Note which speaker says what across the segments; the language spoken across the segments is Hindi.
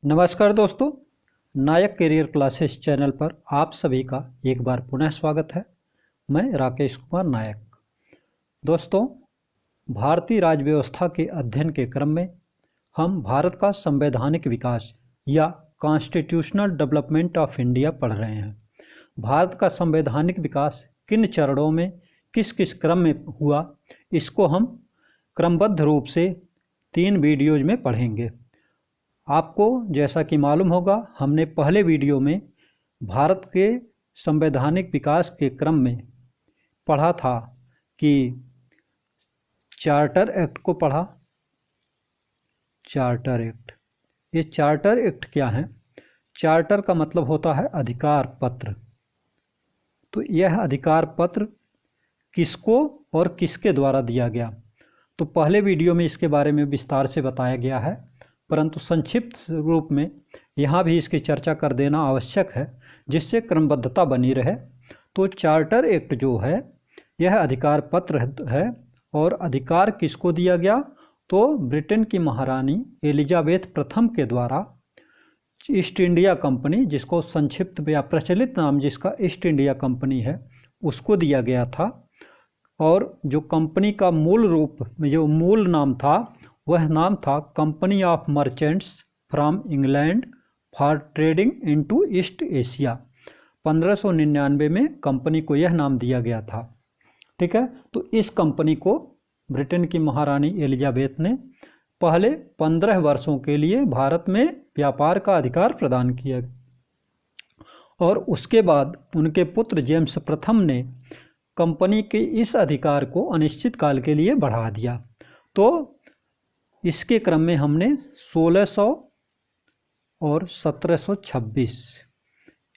Speaker 1: नमस्कार दोस्तों, नायक करियर क्लासेस चैनल पर आप सभी का एक बार पुनः स्वागत है। मैं राकेश कुमार नायक। दोस्तों, भारतीय राज्य व्यवस्था के अध्ययन के क्रम में हम भारत का संवैधानिक विकास या कॉन्स्टिट्यूशनल डेवलपमेंट ऑफ इंडिया पढ़ रहे हैं। भारत का संवैधानिक विकास किन चरणों में किस किस क्रम में हुआ, इसको हम क्रमबद्ध रूप से 3 वीडियोज में पढ़ेंगे। आपको जैसा कि मालूम होगा, हमने पहले वीडियो में भारत के संवैधानिक विकास के क्रम में पढ़ा था कि चार्टर एक्ट को पढ़ा। चार्टर एक्ट, ये चार्टर एक्ट क्या है? चार्टर का मतलब होता है अधिकार पत्र। तो यह अधिकार पत्र किसको और किसके द्वारा दिया गया? तो पहले वीडियो में इसके बारे में विस्तार से बताया गया है, परंतु संक्षिप्त रूप में यहाँ भी इसकी चर्चा कर देना आवश्यक है, जिससे क्रमबद्धता बनी रहे। तो चार्टर एक्ट जो है यह अधिकार पत्र है, और अधिकार किसको दिया गया? तो ब्रिटेन की महारानी एलिजाबेथ प्रथम के द्वारा ईस्ट इंडिया कंपनी, जिसको संक्षिप्त या प्रचलित नाम जिसका ईस्ट इंडिया कंपनी है, उसको दिया गया था। और जो कंपनी का मूल रूप में जो मूल नाम था वह नाम था company of merchants from England for trading into east Asia. 1599 में कंपनी को यह नाम दिया गया था। ठीक है, तो इस कंपनी को ब्रिटेन की महारानी एलिजाबेथ ने पहले 15 वर्षों के लिए भारत में व्यापार का अधिकार प्रदान किया, और उसके बाद उनके पुत्र जेम्स प्रथम ने कंपनी के इस अधिकार को अनिश्चित काल के लिए बढ़ा दिया। तो इसके क्रम में हमने 1600 और 1726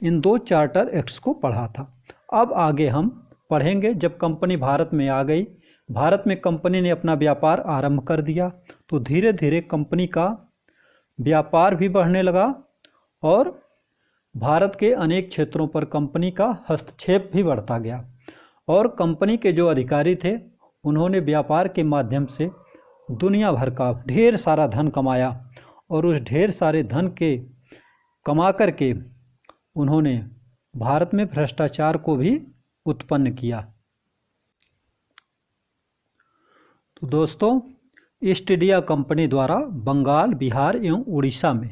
Speaker 1: इन 2 चार्टर एक्ट्स को पढ़ा था। अब आगे हम पढ़ेंगे, जब कंपनी भारत में आ गई, भारत में कंपनी ने अपना व्यापार आरंभ कर दिया, तो धीरे धीरे कंपनी का व्यापार भी बढ़ने लगा और भारत के अनेक क्षेत्रों पर कंपनी का हस्तक्षेप भी बढ़ता गया। और कंपनी के जो अधिकारी थे उन्होंने व्यापार के माध्यम से दुनिया भर का ढेर सारा धन कमाया, और उस ढेर सारे धन के कमा करके उन्होंने भारत में भ्रष्टाचार को भी उत्पन्न किया। तो दोस्तों, ईस्ट इंडिया कंपनी द्वारा बंगाल, बिहार एवं उड़ीसा में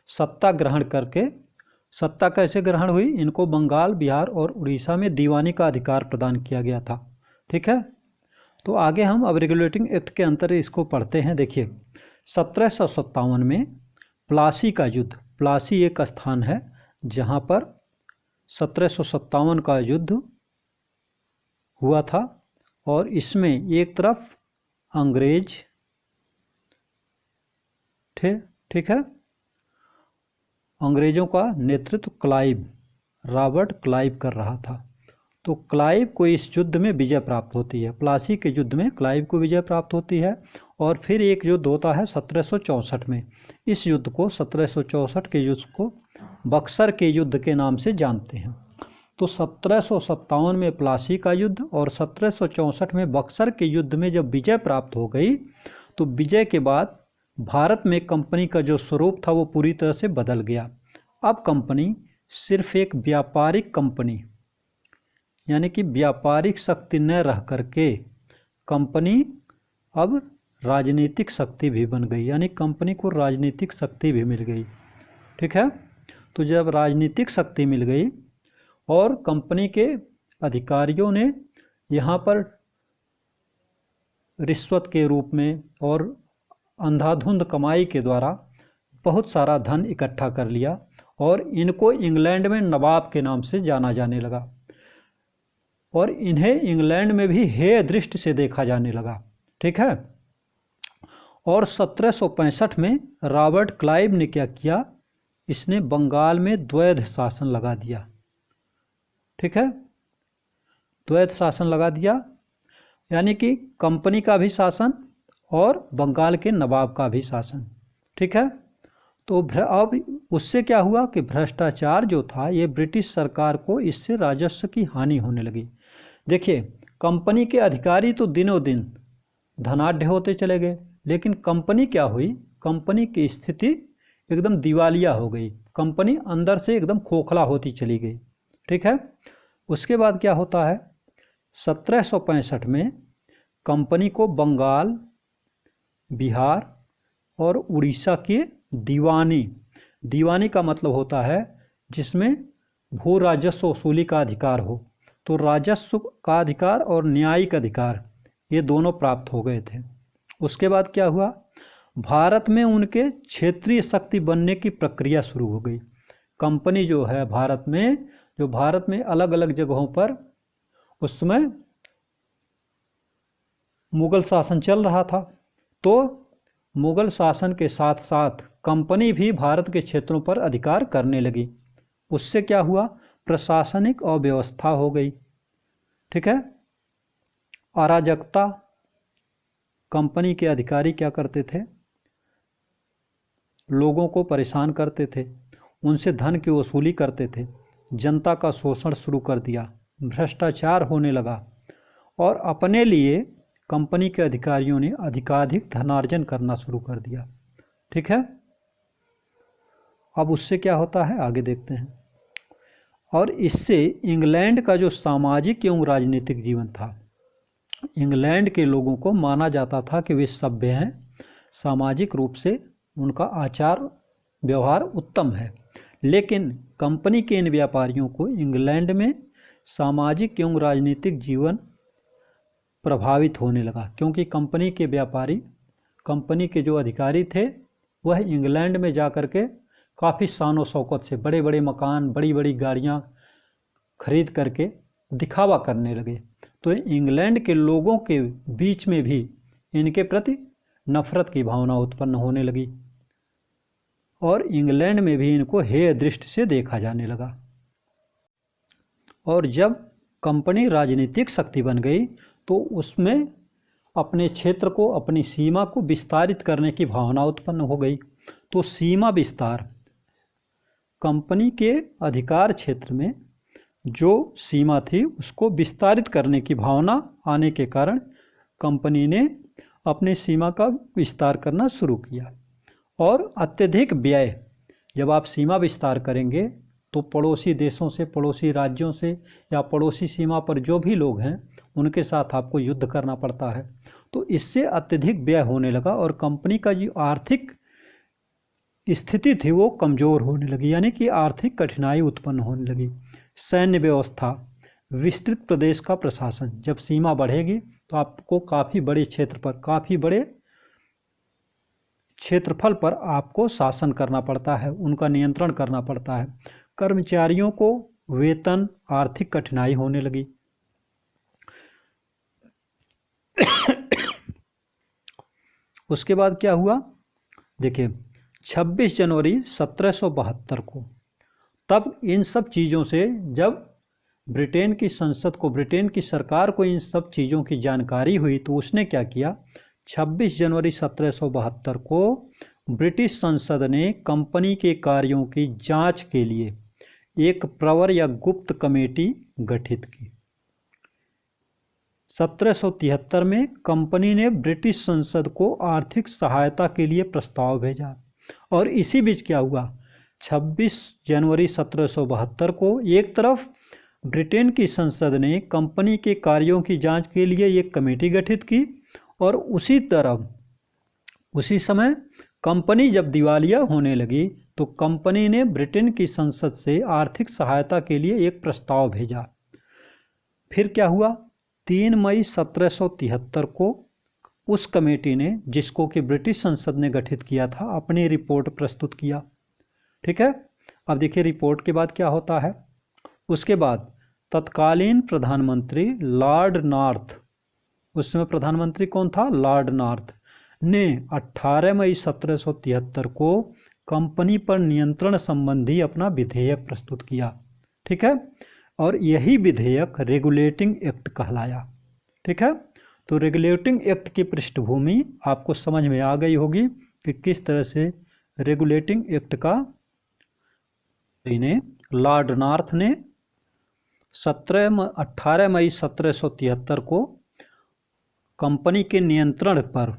Speaker 1: सत्ता ग्रहण करके, सत्ता कैसे ग्रहण हुई? इनको बंगाल, बिहार और उड़ीसा में दीवानी का अधिकार प्रदान किया गया था। ठीक है, तो आगे हम अब रेगुलेटिंग एक्ट के अंतर इसको पढ़ते हैं। देखिए, 1757 में प्लासी का युद्ध, प्लासी एक स्थान है जहाँ पर 1757 का युद्ध हुआ था, और इसमें एक तरफ अंग्रेज थे, ठीक है, अंग्रेज़ों का नेतृत्व रॉबर्ट क्लाइव कर रहा था। तो क्लाइव को इस युद्ध में विजय प्राप्त होती है, प्लासी के युद्ध में क्लाइव को विजय प्राप्त होती है। और फिर एक युद्ध होता है 1764 में। इस युद्ध को 1764 के युद्ध को बक्सर के युद्ध के नाम से जानते हैं। तो 1757 में प्लासी का युद्ध और 1764 में बक्सर के युद्ध में जब विजय प्राप्त हो गई, तो विजय के बाद भारत में कंपनी का जो स्वरूप था वो पूरी तरह से बदल गया। अब कंपनी सिर्फ एक व्यापारिक कंपनी, यानी कि व्यापारिक शक्ति न रह करके कंपनी अब राजनीतिक शक्ति भी बन गई, यानी कंपनी को राजनीतिक शक्ति भी मिल गई। ठीक है, तो जब राजनीतिक शक्ति मिल गई और कंपनी के अधिकारियों ने यहाँ पर रिश्वत के रूप में और अंधाधुंध कमाई के द्वारा बहुत सारा धन इकट्ठा कर लिया, और इनको इंग्लैंड में नवाब के नाम से जाना जाने लगा, और इन्हें इंग्लैंड में भी हेय दृष्टि से देखा जाने लगा। ठीक है, और 1765 में रॉबर्ट क्लाइव ने क्या किया? इसने बंगाल में द्वैध शासन लगा दिया। ठीक है, द्वैध शासन लगा दिया, यानी कि कंपनी का भी शासन और बंगाल के नवाब का भी शासन। ठीक है, तो अब उससे क्या हुआ कि भ्रष्टाचार जो था, ये ब्रिटिश सरकार को इससे राजस्व की हानि होने लगी। देखिए, कंपनी के अधिकारी तो दिनों दिन धनाढ्य होते चले गए, लेकिन कंपनी क्या हुई? कंपनी की स्थिति एकदम दिवालिया हो गई, कंपनी अंदर से एकदम खोखला होती चली गई। ठीक है। उसके बाद क्या होता है, 1765 में कंपनी को बंगाल, बिहार और उड़ीसा के दीवानी का मतलब होता है जिसमें भू राजस्व वसूली का अधिकार हो। तो राजस्व का अधिकार और न्यायिक अधिकार ये दोनों प्राप्त हो गए थे। उसके बाद क्या हुआ, भारत में उनके क्षेत्रीय शक्ति बनने की प्रक्रिया शुरू हो गई। कंपनी जो है भारत में अलग अलग जगहों पर उस समय मुगल शासन चल रहा था, तो मुगल शासन के साथ साथ कंपनी भी भारत के क्षेत्रों पर अधिकार करने लगी। उससे क्या हुआ, प्रशासनिक अव्यवस्था हो गई। ठीक है। अराजकता, कंपनी के अधिकारी क्या करते थे, लोगों को परेशान करते थे, उनसे धन की वसूली करते थे, जनता का शोषण शुरू कर दिया, भ्रष्टाचार होने लगा और अपने लिए कंपनी के अधिकारियों ने अधिकाधिक धनार्जन करना शुरू कर दिया। ठीक है। अब उससे क्या होता है आगे देखते हैं। और इससे इंग्लैंड का जो सामाजिक एवं राजनीतिक जीवन था, इंग्लैंड के लोगों को माना जाता था कि वे सभ्य हैं, सामाजिक रूप से उनका आचार व्यवहार उत्तम है, लेकिन कंपनी के इन व्यापारियों को इंग्लैंड में सामाजिक एवं राजनीतिक जीवन प्रभावित होने लगा, क्योंकि कंपनी के व्यापारी, कंपनी के जो अधिकारी थे वह इंग्लैंड में जाकर के काफ़ी शान शौकत से बड़े बड़े मकान, बड़ी बड़ी गाड़ियाँ खरीद करके दिखावा करने लगे। तो इंग्लैंड के लोगों के बीच में भी इनके प्रति नफरत की भावना उत्पन्न होने लगी और इंग्लैंड में भी इनको हेय दृष्टि से देखा जाने लगा। और जब कंपनी राजनीतिक शक्ति बन गई तो उसमें अपने क्षेत्र को, अपनी सीमा को विस्तारित करने की भावना उत्पन्न हो गई। तो सीमा विस्तार, कंपनी के अधिकार क्षेत्र में जो सीमा थी उसको विस्तारित करने की भावना आने के कारण कंपनी ने अपनी सीमा का विस्तार करना शुरू किया। और अत्यधिक व्यय, जब आप सीमा विस्तार करेंगे तो पड़ोसी देशों से, पड़ोसी राज्यों से या पड़ोसी सीमा पर जो भी लोग हैं उनके साथ आपको युद्ध करना पड़ता है। तो इससे अत्यधिक व्यय होने लगा और कंपनी का जो आर्थिक स्थिति थी वो कमज़ोर होने लगी, यानी कि आर्थिक कठिनाई उत्पन्न होने लगी। सैन्य व्यवस्था, विस्तृत प्रदेश का प्रशासन, जब सीमा बढ़ेगी तो आपको काफ़ी बड़े क्षेत्र पर, काफ़ी बड़े क्षेत्रफल पर आपको शासन करना पड़ता है, उनका नियंत्रण करना पड़ता है। कर्मचारियों को वेतन, आर्थिक कठिनाई होने लगी। उसके बाद क्या हुआ, देखिए 26 जनवरी 1772 को, तब इन सब चीज़ों से, जब ब्रिटेन की संसद को, ब्रिटेन की सरकार को इन सब चीज़ों की जानकारी हुई तो उसने क्या किया, 26 जनवरी 1772 को ब्रिटिश संसद ने कंपनी के कार्यों की जांच के लिए एक प्रवर या गुप्त कमेटी गठित की। 1773 में कंपनी ने ब्रिटिश संसद को आर्थिक सहायता के लिए प्रस्ताव भेजा और इसी बीच क्या हुआ, 26 जनवरी 1772 को एक तरफ ब्रिटेन की संसद ने कंपनी के कार्यों की जांच के लिए एक कमेटी गठित की और उसी तरफ उसी समय कंपनी जब दिवालिया होने लगी तो कंपनी ने ब्रिटेन की संसद से आर्थिक सहायता के लिए एक प्रस्ताव भेजा। फिर क्या हुआ, 3 मई 1773 को उस कमेटी ने, जिसको कि ब्रिटिश संसद ने गठित किया था, अपनी रिपोर्ट प्रस्तुत किया। ठीक है। अब देखिए रिपोर्ट के बाद क्या होता है। उसके बाद तत्कालीन प्रधानमंत्री लॉर्ड नॉर्थ, उस समय प्रधानमंत्री कौन था, लॉर्ड नॉर्थ, ने 18 मई 1773 को कंपनी पर नियंत्रण संबंधी अपना विधेयक प्रस्तुत किया। ठीक है। और यही विधेयक रेगुलेटिंग एक्ट कहलाया। ठीक है। तो रेगुलेटिंग एक्ट की पृष्ठभूमि आपको समझ में आ गई होगी कि किस तरह से रेगुलेटिंग एक्ट का लॉर्ड नॉर्थ ने 18 मई 1773 को कंपनी के नियंत्रण पर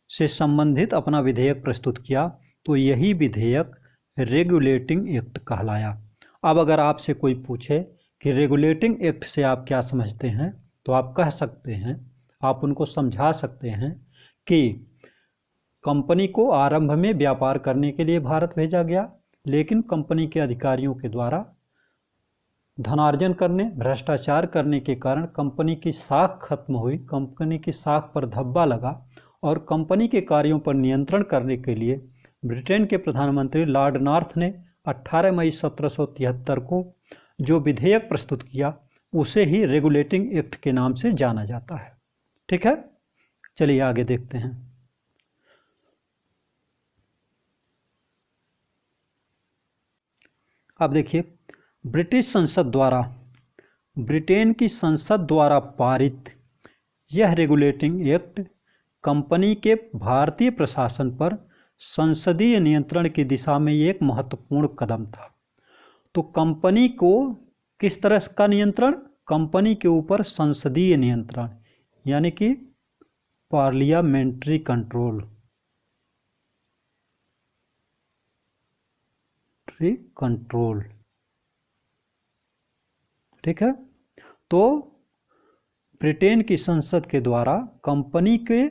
Speaker 1: से संबंधित अपना विधेयक प्रस्तुत किया तो यही विधेयक रेगुलेटिंग एक्ट कहलाया। अब अगर आपसे कोई पूछे कि रेगुलेटिंग एक्ट से आप क्या समझते हैं, तो आप कह सकते हैं, आप उनको समझा सकते हैं कि कंपनी को आरंभ में व्यापार करने के लिए भारत भेजा गया, लेकिन कंपनी के अधिकारियों के द्वारा धनार्जन करने, भ्रष्टाचार करने के कारण कंपनी की साख खत्म हुई, कंपनी की साख पर धब्बा लगा और कंपनी के कार्यों पर नियंत्रण करने के लिए ब्रिटेन के प्रधानमंत्री लॉर्ड नॉर्थ ने 18 मई 1773 को जो विधेयक प्रस्तुत किया उसे ही रेगुलेटिंग एक्ट के नाम से जाना जाता है। ठीक है, चलिए आगे देखते हैं। अब देखिए, ब्रिटेन की संसद द्वारा पारित यह रेगुलेटिंग एक्ट कंपनी के भारतीय प्रशासन पर संसदीय नियंत्रण की दिशा में एक महत्वपूर्ण कदम था। तो कंपनी को किस तरह का नियंत्रण? कंपनी के ऊपर संसदीय नियंत्रण, यानी कि पार्लियामेंट्री कंट्रोल, ठीक है। तो ब्रिटेन की संसद के द्वारा कंपनी के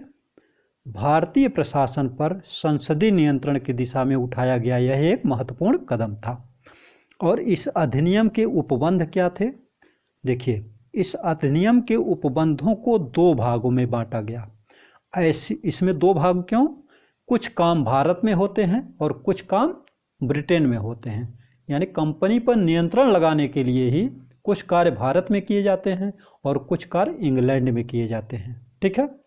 Speaker 1: भारतीय प्रशासन पर संसदीय नियंत्रण की दिशा में उठाया गया यह एक महत्वपूर्ण कदम था। और इस अधिनियम के उपबंध क्या थे? देखिए, इस अधिनियम के उपबंधों को दो भागों में बांटा गया। ऐसी इसमें दो भाग क्यों? कुछ काम भारत में होते हैं और कुछ काम ब्रिटेन में होते हैं, यानी कंपनी पर नियंत्रण लगाने के लिए ही कुछ कार्य भारत में किए जाते हैं और कुछ कार्य इंग्लैंड में किए जाते हैं। ठीक है,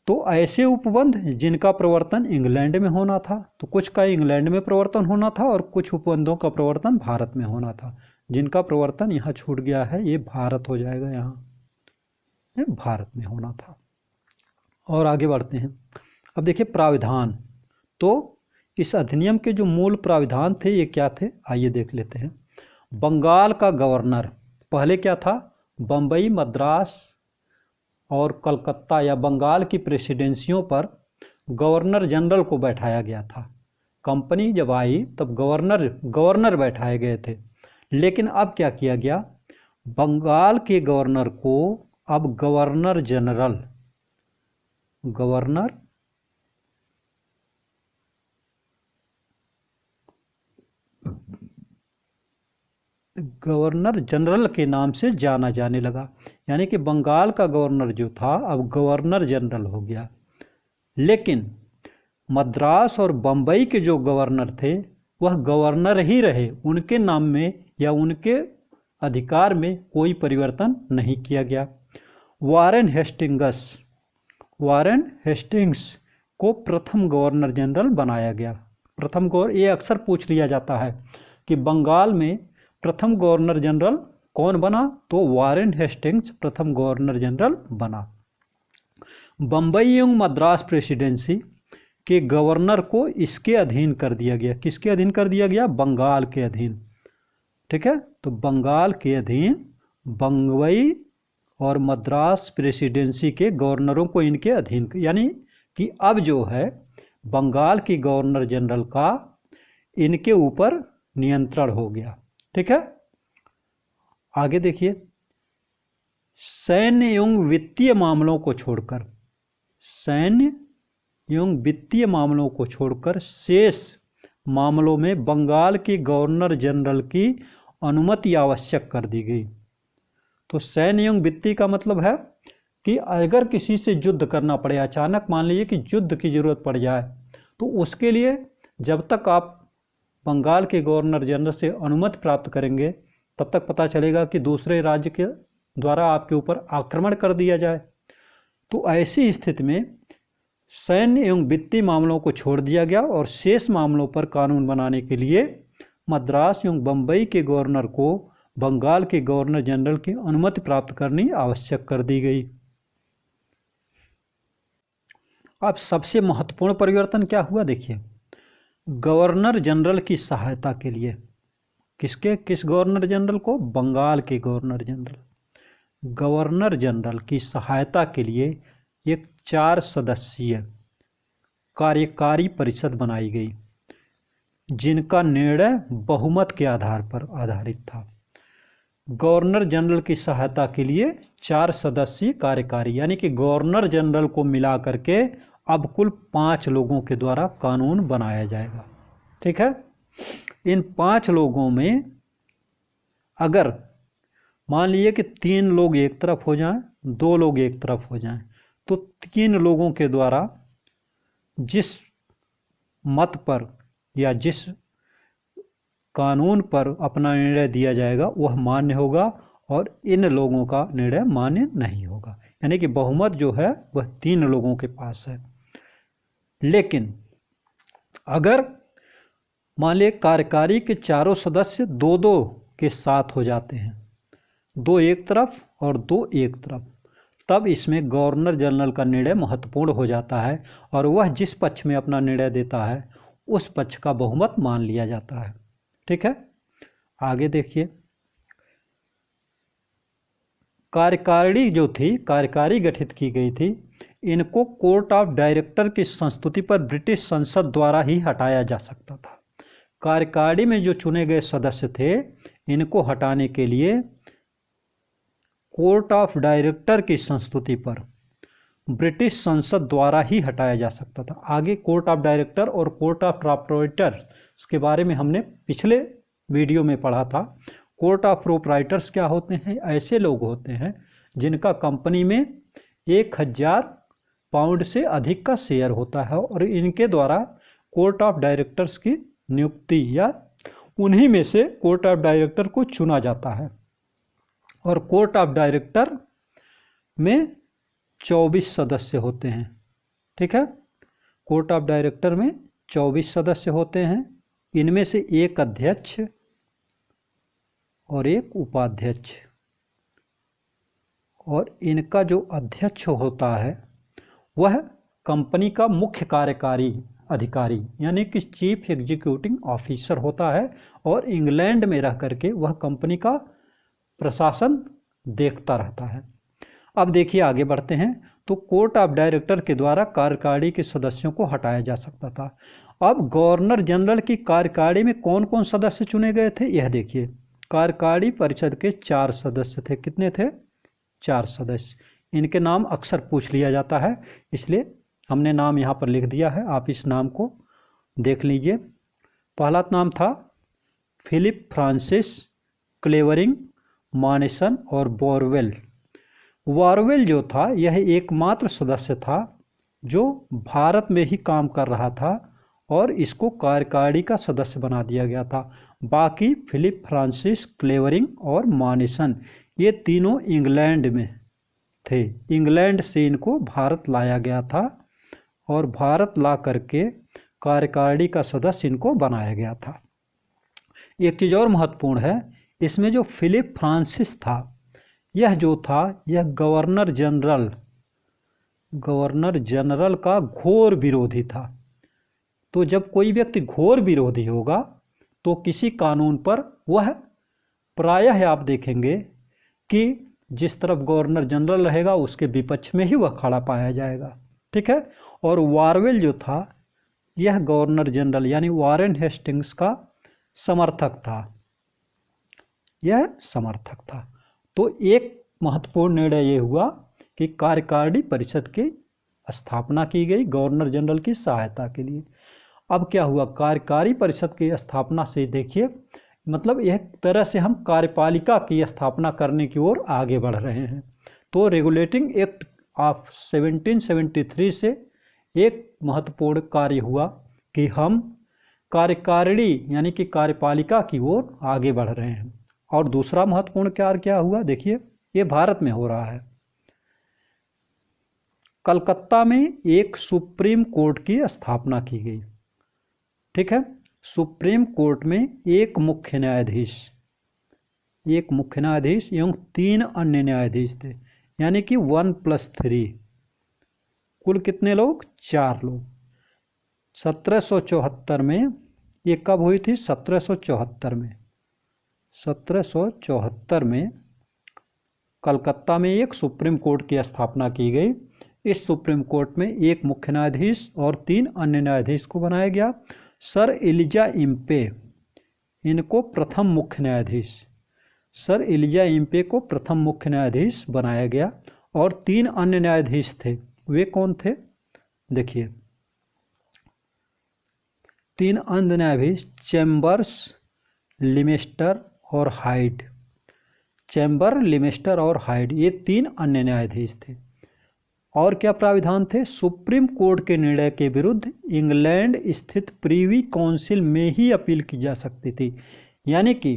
Speaker 1: तो ऐसे उपबंध जिनका प्रवर्तन इंग्लैंड में होना था, तो कुछ का इंग्लैंड में प्रवर्तन होना था और कुछ उपबंधों का प्रवर्तन भारत में होना था। जिनका प्रवर्तन यहाँ छूट गया है, ये भारत हो जाएगा, यहाँ भारत में होना था। और आगे बढ़ते हैं। अब देखिए प्राविधान। तो इस अधिनियम के जो मूल प्राविधान थे ये क्या थे, आइए देख लेते हैं। बंगाल का गवर्नर, पहले क्या था, बम्बई, मद्रास और कलकत्ता या बंगाल की प्रेसिडेंसियों पर गवर्नर जनरल को बैठाया गया था। कंपनी जब आई तब गवर्नर बैठाए गए थे, लेकिन अब क्या किया गया, बंगाल के गवर्नर को अब गवर्नर जनरल के नाम से जाना जाने लगा। यानी कि बंगाल का गवर्नर जो था अब गवर्नर जनरल हो गया। लेकिन मद्रास और बम्बई के जो गवर्नर थे वह गवर्नर ही रहे, उनके नाम में या उनके अधिकार में कोई परिवर्तन नहीं किया गया। वारेन हेस्टिंग्स को प्रथम गवर्नर जनरल बनाया गया। प्रथम गवर्नर, ये अक्सर पूछ लिया जाता है कि बंगाल में प्रथम गवर्नर जनरल कौन बना, तो वारेन हेस्टिंग्स प्रथम गवर्नर जनरल बना। बम्बई एवं मद्रास प्रेसिडेंसी के गवर्नर को इसके अधीन कर दिया गया। किसके अधीन कर दिया गया? बंगाल के अधीन। ठीक है, तो बंगाल के अधीन बम्बई और मद्रास प्रेसिडेंसी के गवर्नरों को इनके अधीन, यानी कि अब जो है बंगाल की गवर्नर जनरल का इनके ऊपर नियंत्रण हो गया। ठीक है, आगे देखिए। सैन्य एवं वित्तीय मामलों को छोड़कर शेष मामलों में बंगाल के गवर्नर जनरल की अनुमति आवश्यक कर दी गई। तो सैन्य एवं वित्तीय का मतलब है कि अगर किसी से युद्ध करना पड़े, अचानक मान लीजिए कि युद्ध की जरूरत पड़ जाए, तो उसके लिए जब तक आप बंगाल के गवर्नर जनरल से अनुमति प्राप्त करेंगे तब तक पता चलेगा कि दूसरे राज्य के द्वारा आपके ऊपर आक्रमण कर दिया जाए। तो ऐसी स्थिति में सैन्य एवं वित्तीय मामलों को छोड़ दिया गया और शेष मामलों पर कानून बनाने के लिए मद्रास एवं बम्बई के गवर्नर को बंगाल के गवर्नर जनरल की अनुमति प्राप्त करनी आवश्यक कर दी गई। अब सबसे महत्वपूर्ण परिवर्तन क्या हुआ, देखिए। गवर्नर जनरल की सहायता के लिए, किस गवर्नर जनरल को? बंगाल के गवर्नर जनरल की सहायता के लिए एक 4 सदस्यीय कार्यकारी परिषद बनाई गई, जिनका निर्णय बहुमत के आधार पर आधारित था। गवर्नर जनरल की सहायता के लिए 4 सदस्यीय कार्यकारी, यानी कि गवर्नर जनरल को मिला करके अब कुल 5 लोगों के द्वारा कानून बनाया जाएगा। ठीक है। इन 5 लोगों में अगर मान लीजिए कि 3 लोग एक तरफ हो जाएं, 2 लोग एक तरफ हो जाएं, तो 3 लोगों के द्वारा जिस मत पर या जिस कानून पर अपना निर्णय दिया जाएगा वह मान्य होगा और इन लोगों का निर्णय मान्य नहीं होगा। यानी कि बहुमत जो है वह 3 लोगों के पास है। लेकिन अगर मान लीजिए कार्यकारी के चारों सदस्य 2-2 के साथ हो जाते हैं, 2 एक तरफ और 2 एक तरफ, तब इसमें गवर्नर जनरल का निर्णय महत्वपूर्ण हो जाता है और वह जिस पक्ष में अपना निर्णय देता है उस पक्ष का बहुमत मान लिया जाता है। ठीक है। आगे देखिए, कार्यकारिणी जो थी, कार्यकारी गठित की गई थी, इनको कोर्ट ऑफ डायरेक्टर की संस्तुति पर ब्रिटिश संसद द्वारा ही हटाया जा सकता था। कार्यकारिणी में जो चुने गए सदस्य थे, इनको हटाने के लिए कोर्ट ऑफ डायरेक्टर की संस्तुति पर ब्रिटिश संसद द्वारा ही हटाया जा सकता था। आगे कोर्ट ऑफ डायरेक्टर और कोर्ट ऑफ प्रोप्राइटर्स के बारे में हमने पिछले वीडियो में पढ़ा था। कोर्ट ऑफ प्रोप्राइटर्स क्या होते हैं? ऐसे लोग होते हैं जिनका कंपनी में 1000 पाउंड से अधिक का शेयर होता है और इनके द्वारा कोर्ट ऑफ डायरेक्टर्स की नियुक्ति या उन्हीं में से कोर्ट ऑफ डायरेक्टर को चुना जाता है। और कोर्ट ऑफ डायरेक्टर में 24 सदस्य होते हैं। ठीक है। कोर्ट ऑफ डायरेक्टर में 24 सदस्य होते हैं। इनमें से एक अध्यक्ष और एक उपाध्यक्ष, और इनका जो अध्यक्ष होता है वह कंपनी का मुख्य कार्यकारी अधिकारी यानी कि चीफ एग्जीक्यूटिव ऑफिसर होता है और इंग्लैंड में रह करके वह कंपनी का प्रशासन देखता रहता है। अब देखिए आगे बढ़ते हैं। तो कोर्ट ऑफ डायरेक्टर के द्वारा कार्यकारिणी के सदस्यों को हटाया जा सकता था। अब गवर्नर जनरल की कार्यकारिणी में कौन कौन सदस्य चुने गए थे यह देखिए। कार्यकारिणी परिषद के 4 सदस्य थे। कितने थे? 4 सदस्य। इनके नाम अक्सर पूछ लिया जाता है, इसलिए हमने नाम यहाँ पर लिख दिया है, आप इस नाम को देख लीजिए। पहला नाम था फिलिप फ्रांसिस क्लेवरिंग, मॉनिसन और बोरवेल। बोरवेल जो था यह एकमात्र सदस्य था जो भारत में ही काम कर रहा था और इसको कार्यकारिणी का सदस्य बना दिया गया था। बाकी फिलिप फ्रांसिस क्लेवरिंग और मॉनिसन ये तीनों इंग्लैंड में थे। इंग्लैंड से इनको भारत लाया गया था और भारत ला करके कार्यकारिणी का सदस्य इनको बनाया गया था। एक चीज़ और महत्वपूर्ण है, इसमें जो फिलिप फ्रांसिस था यह जो था यह गवर्नर जनरल का घोर विरोधी था। तो जब कोई व्यक्ति घोर विरोधी होगा तो किसी कानून पर वह प्रायः आप देखेंगे कि जिस तरफ गवर्नर जनरल रहेगा उसके विपक्ष में ही वह खड़ा पाया जाएगा। ठीक है। और वारवेल जो था यह गवर्नर जनरल यानी वारेन हेस्टिंग्स का समर्थक था। यह समर्थक था। तो एक महत्वपूर्ण निर्णय ये हुआ कि कार्यकारिणी परिषद की स्थापना की गई गवर्नर जनरल की सहायता के लिए। अब क्या हुआ? कार्यकारी परिषद की स्थापना से देखिए मतलब एक तरह से हम कार्यपालिका की स्थापना करने की ओर आगे बढ़ रहे हैं। तो रेगुलेटिंग एक्ट ऑफ 1773 से एक महत्वपूर्ण कार्य हुआ कि हम कार्यकारिणी यानी कि कार्यपालिका की ओर आगे बढ़ रहे हैं। और दूसरा महत्वपूर्ण कार्य क्या हुआ? देखिए ये भारत में हो रहा है। कलकत्ता में एक सुप्रीम कोर्ट की स्थापना की गई। ठीक है। सुप्रीम कोर्ट में एक मुख्य न्यायाधीश एवं 3 अन्य न्यायाधीश थे, यानी कि 1+3 कुल कितने लोग? 4 लोग। 1774 में ये कब हुई थी? 1774 में कलकत्ता में एक सुप्रीम कोर्ट की स्थापना की गई। इस सुप्रीम कोर्ट में एक मुख्य न्यायाधीश और 3 अन्य न्यायाधीश को बनाया गया। सर एलिजा इम्पे इनको प्रथम मुख्य न्यायाधीश, सर एलिजा इम्पे को प्रथम मुख्य न्यायाधीश बनाया गया और 3 अन्य न्यायाधीश थे। वे कौन थे? देखिए 3 अन्य न्यायाधीश चैम्बर्स, लिमेस्टर और हाइड। चैम्बर, लिमेस्टर और हाइड ये 3 अन्य न्यायाधीश थे। और क्या प्राविधान थे? सुप्रीम कोर्ट के निर्णय के विरुद्ध इंग्लैंड स्थित प्रीवी काउंसिल में ही अपील की जा सकती थी। यानी कि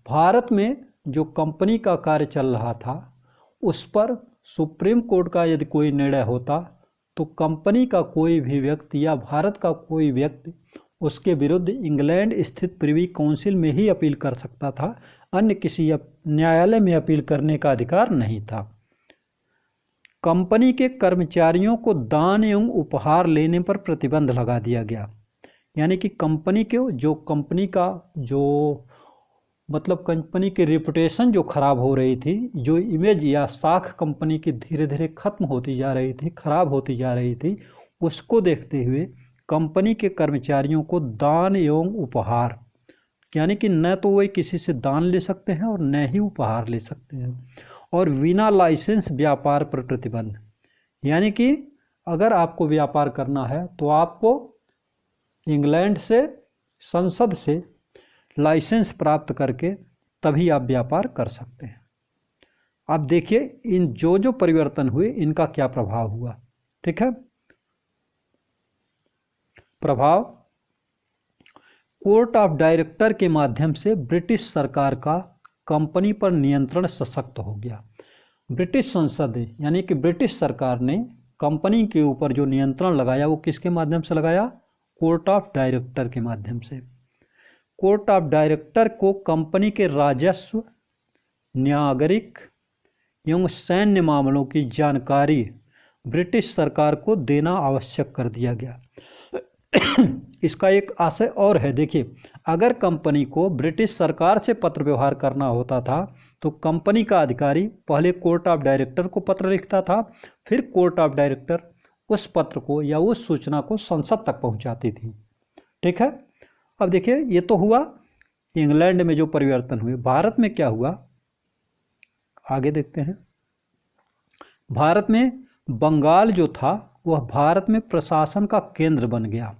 Speaker 1: भारत में जो कंपनी का कार्य चल रहा था उस पर सुप्रीम कोर्ट का यदि कोई निर्णय होता तो कंपनी का कोई भी व्यक्ति या भारत का कोई व्यक्ति उसके विरुद्ध इंग्लैंड स्थित प्रीवी काउंसिल में ही अपील कर सकता था, अन्य किसी न्यायालय में अपील करने का अधिकार नहीं था। कंपनी के कर्मचारियों को दान एवं उपहार लेने पर प्रतिबंध लगा दिया गया। यानी कि कंपनी की रेपुटेशन जो खराब हो रही थी, जो इमेज या साख कंपनी की धीरे धीरे खत्म होती जा रही थी, खराब होती जा रही थी, उसको देखते हुए कंपनी के कर्मचारियों को दान एवं उपहार, यानी कि न तो वे किसी से दान ले सकते हैं और न ही उपहार ले सकते हैं, और बिना लाइसेंस व्यापार पर प्रतिबंध। यानी कि अगर आपको व्यापार करना है तो आपको इंग्लैंड से, संसद से लाइसेंस प्राप्त करके तभी आप व्यापार कर सकते हैं। अब देखिए इन जो परिवर्तन हुए इनका क्या प्रभाव हुआ। ठीक है, प्रभाव कोर्ट ऑफ डायरेक्टर के माध्यम से ब्रिटिश सरकार का कंपनी पर नियंत्रण सशक्त हो गया। ब्रिटिश संसद यानी कि ब्रिटिश सरकार ने कंपनी के ऊपर जो नियंत्रण लगाया वो किसके माध्यम से लगाया? कोर्ट ऑफ डायरेक्टर के माध्यम से। कोर्ट ऑफ डायरेक्टर को कंपनी के राजस्व, नागरिक एवं सैन्य मामलों की जानकारी ब्रिटिश सरकार को देना आवश्यक कर दिया गया। इसका एक आशय और है, देखिए अगर कंपनी को ब्रिटिश सरकार से पत्र व्यवहार करना होता था तो कंपनी का अधिकारी पहले कोर्ट ऑफ डायरेक्टर को पत्र लिखता था, फिर कोर्ट ऑफ डायरेक्टर उस पत्र को या उस सूचना को संसद तक पहुंचाती थी। ठीक है, अब देखिए ये तो हुआ इंग्लैंड में जो परिवर्तन हुए। भारत में क्या हुआ आगे देखते हैं। भारत में बंगाल जो था वह भारत में प्रशासन का केंद्र बन गया।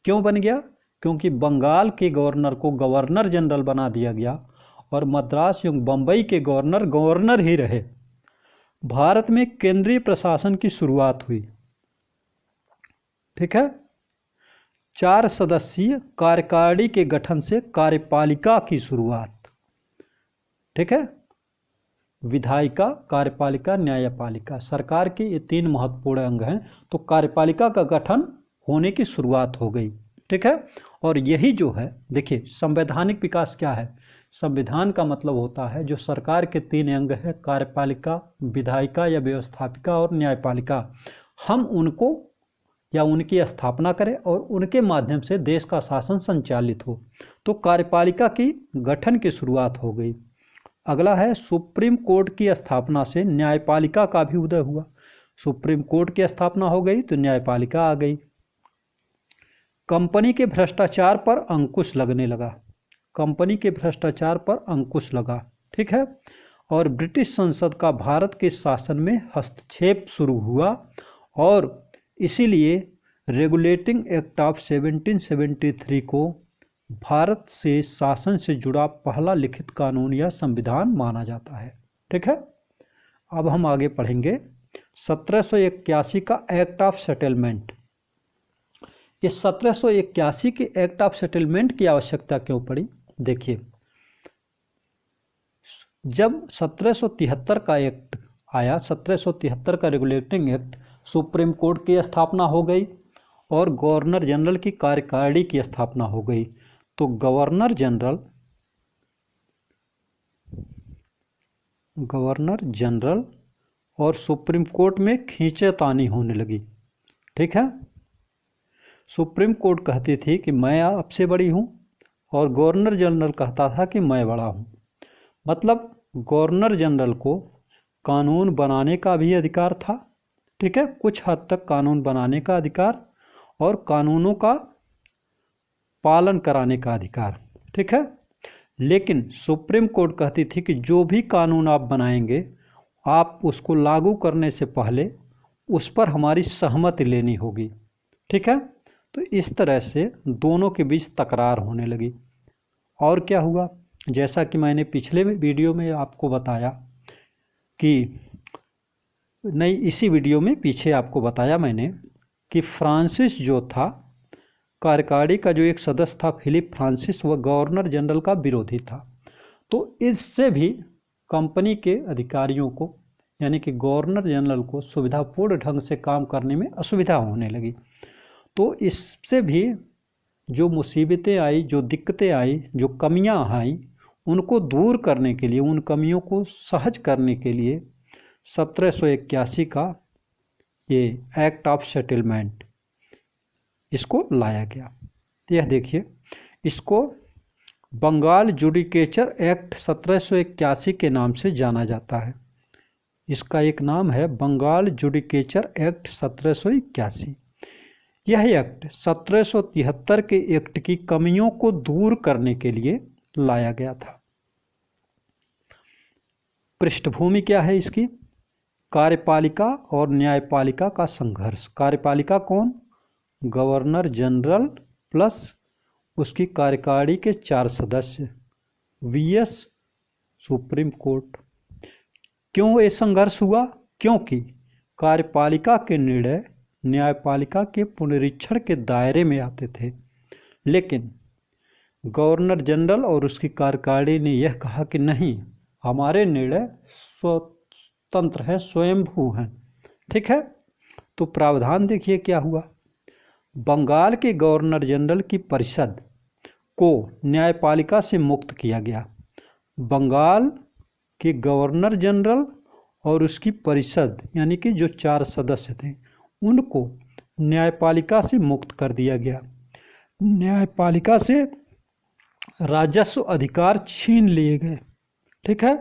Speaker 1: क्यों बन गया? क्योंकि बंगाल के गवर्नर को गवर्नर जनरल बना दिया गया और मद्रास एवं बम्बई के गवर्नर ही रहे। भारत में केंद्रीय प्रशासन की शुरुआत हुई। ठीक है, 4 सदस्यीय कार्यकारिणी के गठन से कार्यपालिका की शुरुआत। ठीक है, विधायिका, कार्यपालिका, न्यायपालिका, सरकार के ये 3 महत्वपूर्ण अंग हैं। तो कार्यपालिका का गठन होने की शुरुआत हो गई। ठीक है, और यही जो है देखिए संवैधानिक विकास क्या है? संविधान का मतलब होता है जो सरकार के 3 अंग हैं, कार्यपालिका, विधायिका या व्यवस्थापिका और न्यायपालिका, हम उनको या उनकी स्थापना करें और उनके माध्यम से देश का शासन संचालित हो। तो कार्यपालिका की गठन की शुरुआत हो गई। अगला है सुप्रीम कोर्ट की स्थापना से न्यायपालिका का भी उदय हुआ। सुप्रीम कोर्ट की स्थापना हो गई तो न्यायपालिका आ गई। कंपनी के भ्रष्टाचार पर अंकुश लगने लगा। कंपनी के भ्रष्टाचार पर अंकुश लगा। ठीक है, और ब्रिटिश संसद का भारत के शासन में हस्तक्षेप शुरू हुआ और इसीलिए रेगुलेटिंग एक्ट ऑफ 1773 को भारत से शासन से जुड़ा पहला लिखित कानून या संविधान माना जाता है। ठीक है, अब हम आगे पढ़ेंगे 1781 का एक्ट ऑफ सेटलमेंट। इस 1781 के एक्ट ऑफ सेटलमेंट की आवश्यकता क्यों पड़ी? देखिए जब 1773 का एक्ट आया, 1773 का रेगुलेटिंग एक्ट, सुप्रीम कोर्ट की स्थापना हो गई और गवर्नर जनरल की कार्यकारिणी की स्थापना हो गई। तो गवर्नर जनरल और सुप्रीम कोर्ट में खींचतानी होने लगी। ठीक है, सुप्रीम कोर्ट कहती थी कि मैं आपसे बड़ी हूँ और गवर्नर जनरल कहता था कि मैं बड़ा हूँ। मतलब गवर्नर जनरल को कानून बनाने का भी अधिकार था। ठीक है, कुछ हद तक कानून बनाने का अधिकार और कानूनों का पालन कराने का अधिकार। ठीक है, लेकिन सुप्रीम कोर्ट कहती थी कि जो भी कानून आप बनाएंगे आप उसको लागू करने से पहले उस पर हमारी सहमति लेनी होगी। ठीक है, तो इस तरह से दोनों के बीच तकरार होने लगी। और क्या हुआ, जैसा कि मैंने पिछले वीडियो में आपको बताया कि नहीं, इसी वीडियो में पीछे आपको बताया मैंने कि फ्रांसिस जो था, कार्यकारिणी का जो एक सदस्य था फिलिप फ्रांसिस, वह गवर्नर जनरल का विरोधी था। तो इससे भी कंपनी के अधिकारियों को यानी कि गवर्नर जनरल को सुविधापूर्ण ढंग से काम करने में असुविधा होने लगी। तो इससे भी जो मुसीबतें आई, जो दिक्कतें आई, जो कमियां आई, उनको दूर करने के लिए, उन कमियों को सहज करने के लिए 1781 का ये एक्ट ऑफ सेटलमेंट इसको लाया गया। यह देखिए, इसको बंगाल जुडिकेचर एक्ट 1781 के नाम से जाना जाता है। इसका एक नाम है बंगाल जुडिकेचर एक्ट 1781। यह एक्ट 1773 के एक्ट की कमियों को दूर करने के लिए लाया गया था। पृष्ठभूमि क्या है इसकी? कार्यपालिका और न्यायपालिका का संघर्ष। कार्यपालिका कौन? गवर्नर जनरल प्लस उसकी कार्यकारिणी के 4 सदस्य वीएस सुप्रीम कोर्ट। क्यों ये संघर्ष हुआ? क्योंकि कार्यपालिका के निर्णय न्यायपालिका के पुनरीक्षण के दायरे में आते थे, लेकिन गवर्नर जनरल और उसकी कार्यकारिणी ने यह कहा कि नहीं, हमारे निर्णय स्वतंत्र हैं, स्वयंभू हैं। ठीक है, तो प्रावधान देखिए क्या हुआ। बंगाल के गवर्नर जनरल की परिषद को न्यायपालिका से मुक्त किया गया। बंगाल के गवर्नर जनरल और उसकी परिषद यानी कि जो 4 सदस्य थे उनको न्यायपालिका से मुक्त कर दिया गया। न्यायपालिका से राजस्व अधिकार छीन लिए गए। ठीक है,